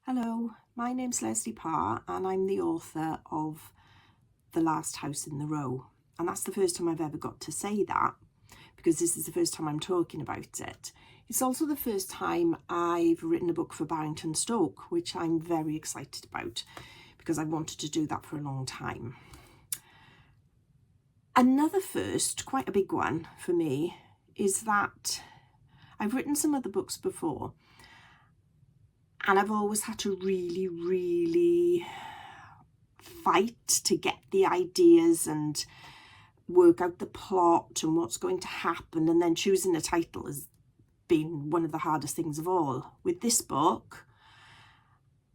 Hello, my name's Lesley Parr and I'm the author of The Last House in the Row. And that's the first time I've ever got to say that, because this is the first time I'm talking about it. It's also the first time I've written a book for Barrington Stoke, which I'm very excited about because I've wanted to do that for a long time. Another first, quite a big one for me, is that I've written some other books before, and I've always had to really fight to get the ideas and work out the plot and what's going to happen, and then choosing a title has been one of the hardest things of all. With this book,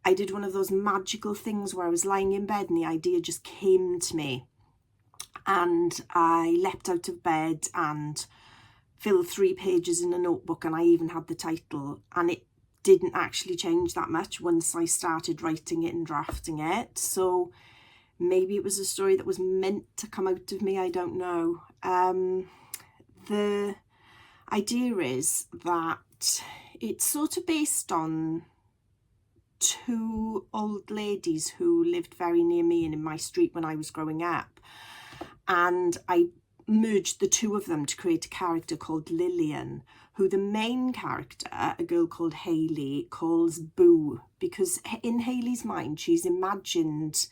I did one of those magical things where I was lying in bed and the idea just came to me, and I leapt out of bed and filled 3 pages in a notebook, and I even had the title, and it didn't actually change that much once I started writing it and drafting it. So maybe it was a story that was meant to come out of me, I don't know. The idea is that it's sort of based on 2 old ladies who lived very near me and in my street when I was growing up. And I merged the 2 of them to create a character called Lillian, who the main character, a girl called Hayley, calls Boo, because in Hayley's mind she's imagined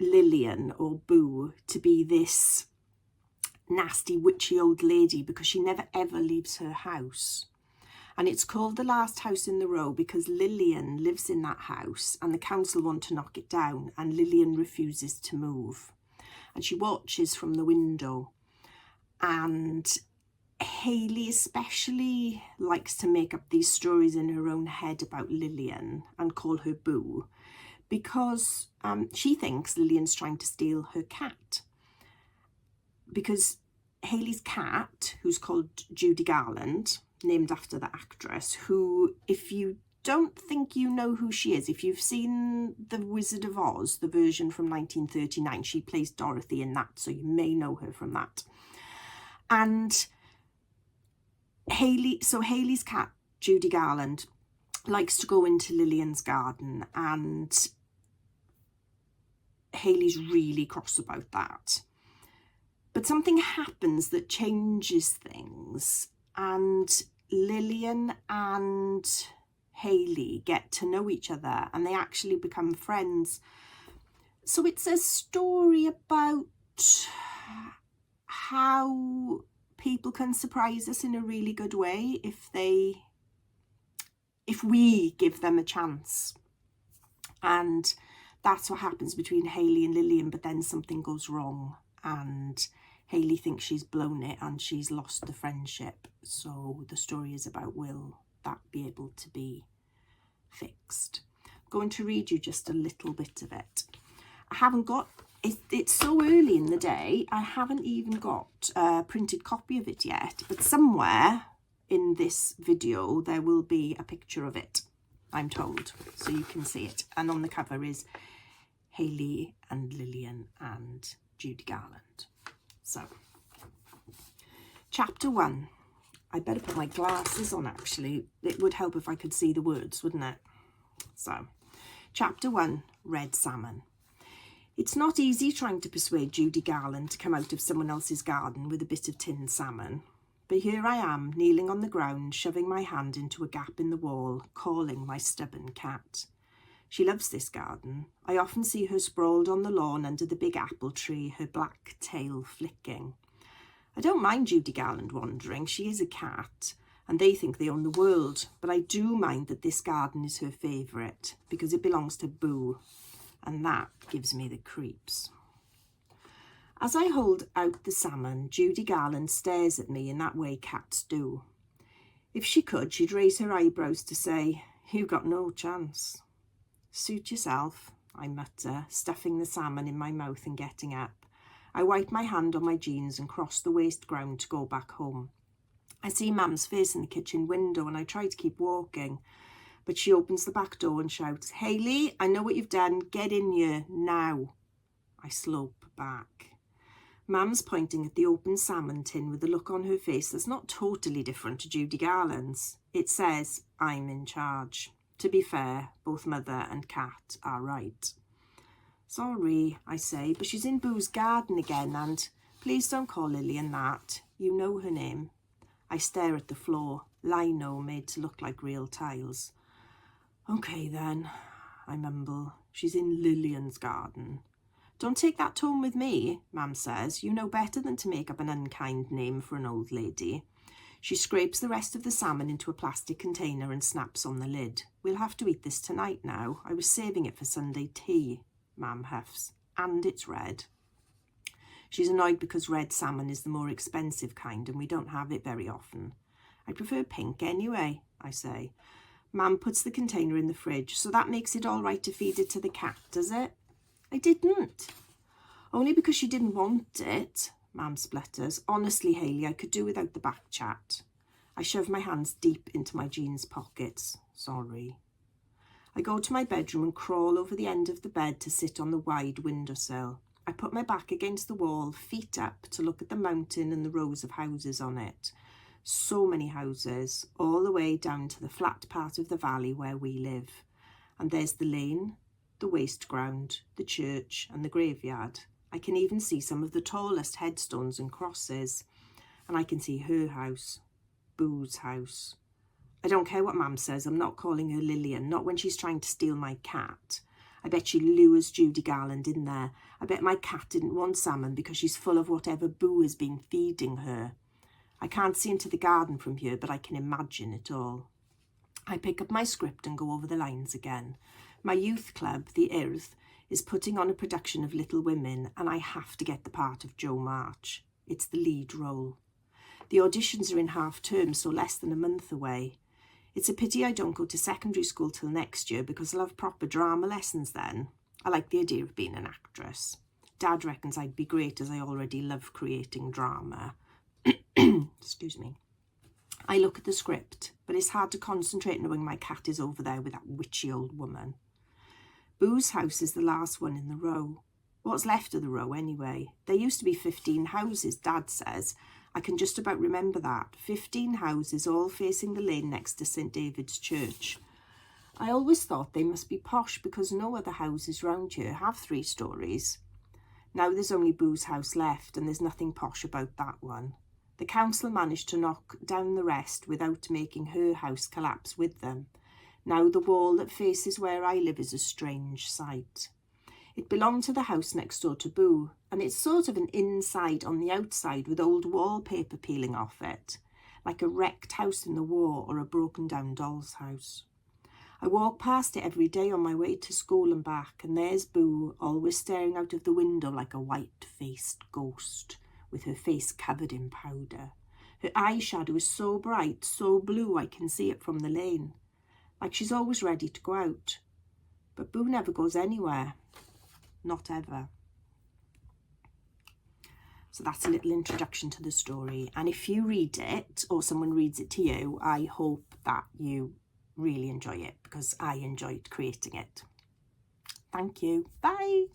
Lillian, or Boo, to be this nasty witchy old lady because she never ever leaves her house. And it's called The Last House in the Row because Lillian lives in that house and the council want to knock it down, and Lillian refuses to move. And she watches from the window, and Hayley especially likes to make up these stories in her own head about Lillian and call her Boo, because she thinks Lillian's trying to steal her cat. Because Hayley's cat, who's called Judy Garland, named after the actress, who, if you don't think you know who she is, if you've seen The Wizard of Oz, the version from 1939, she plays Dorothy in that, so you may know her from that. And Hayley's cat, Judy Garland, likes to go into Lillian's garden, and Hayley's really cross about that. But something happens that changes things, and Lillian and Hayley get to know each other and they actually become friends. So it's a story about how people can surprise us in a really good way if we give them a chance. And that's what happens between Hayley and Lillian, but then something goes wrong and Hayley thinks she's blown it and she's lost the friendship. So the story is about, will that be able to be fixed? I'm going to read you just a little bit of it. I haven't got it, it's so early in the day, I haven't even got a printed copy of it yet, but somewhere in this video there will be a picture of it, I'm told, so you can see it. And on the cover is Hayley and Lillian and Judy Garland. So, chapter 1. I better put my glasses on, actually. It would help if I could see the words, wouldn't it? So, chapter 1, Red Salmon. It's not easy trying to persuade Judy Garland to come out of someone else's garden with a bit of tinned salmon. But here I am, kneeling on the ground, shoving my hand into a gap in the wall, calling my stubborn cat. She loves this garden. I often see her sprawled on the lawn under the big apple tree, her black tail flicking. I don't mind Judy Garland wandering. She is a cat, and they think they own the world. But I do mind that this garden is her favourite, because it belongs to Boo, and that gives me the creeps. As I hold out the salmon, Judy Garland stares at me in that way cats do. If she could, she'd raise her eyebrows to say, "You've got no chance." "Suit yourself," I mutter, stuffing the salmon in my mouth and getting up. I wipe my hand on my jeans and cross the waste ground to go back home. I see Mum's face in the kitchen window and I try to keep walking, but she opens the back door and shouts, "Hayley, I know what you've done. Get in here now." I slope back. Mum's pointing at the open salmon tin with a look on her face that's not totally different to Judy Garland's. It says, "I'm in charge." To be fair, both mother and cat are right. Sorry, I say, but she's in Boo's garden again, and please don't call Lillian that. You know her name. I stare at the floor, lino made to look like real tiles. Okay then, I mumble. She's in Lillian's garden. Don't take that tone with me, Mam says. You know better than to make up an unkind name for an old lady. She scrapes the rest of the salmon into a plastic container and snaps on the lid. We'll have to eat this tonight now. I was saving it for Sunday tea, Mam huffs. And it's red. She's annoyed because red salmon is the more expensive kind and we don't have it very often. I prefer pink anyway, I say. Mam puts the container in the fridge, so that makes it all right to feed it to the cat, does it? I didn't. Only because she didn't want it, Mam splutters. Honestly, Hayley, I could do without the back chat. I shove my hands deep into my jeans pockets. Sorry. I go to my bedroom and crawl over the end of the bed to sit on the wide windowsill. I put my back against the wall, feet up, to look at the mountain and the rows of houses on it. So many houses, all the way down to the flat part of the valley where we live. And there's the lane, the waste ground, the church and the graveyard. I can even see some of the tallest headstones and crosses. And I can see her house, Boo's house. I don't care what Mam says, I'm not calling her Lillian, not when she's trying to steal my cat. I bet she lures Judy Garland in there. I bet my cat didn't want salmon because she's full of whatever Boo has been feeding her. I can't see into the garden from here, but I can imagine it all. I pick up my script and go over the lines again. My youth club, the Earth, is putting on a production of Little Women, and I have to get the part of Jo March. It's the lead role. The auditions are in half term, so less than a month away. It's a pity I don't go to secondary school till next year because I'll have proper drama lessons then. I like the idea of being an actress. Dad reckons I'd be great as I already love creating drama. Excuse me. I look at the script, but it's hard to concentrate knowing my cat is over there with that witchy old woman. Boo's house is the last one in the row. What's left of the row anyway? There used to be 15 houses, Dad says. I can just about remember that. 15 houses all facing the lane next to St David's Church. I always thought they must be posh because no other houses round here have 3 stories. Now there's only Boo's house left and there's nothing posh about that one. The council managed to knock down the rest without making her house collapse with them. Now the wall that faces where I live is a strange sight. It belonged to the house next door to Boo, and it's sort of an inside on the outside with old wallpaper peeling off it, like a wrecked house in the war or a broken down doll's house. I walk past it every day on my way to school and back, and there's Boo, always staring out of the window like a white-faced ghost, with her face covered in powder. Her eyeshadow is so bright, so blue I can see it from the lane, like she's always ready to go out. But Boo never goes anywhere. Not ever. So that's a little introduction to the story. And if you read it or someone reads it to you, I hope that you really enjoy it because I enjoyed creating it. Thank you. Bye.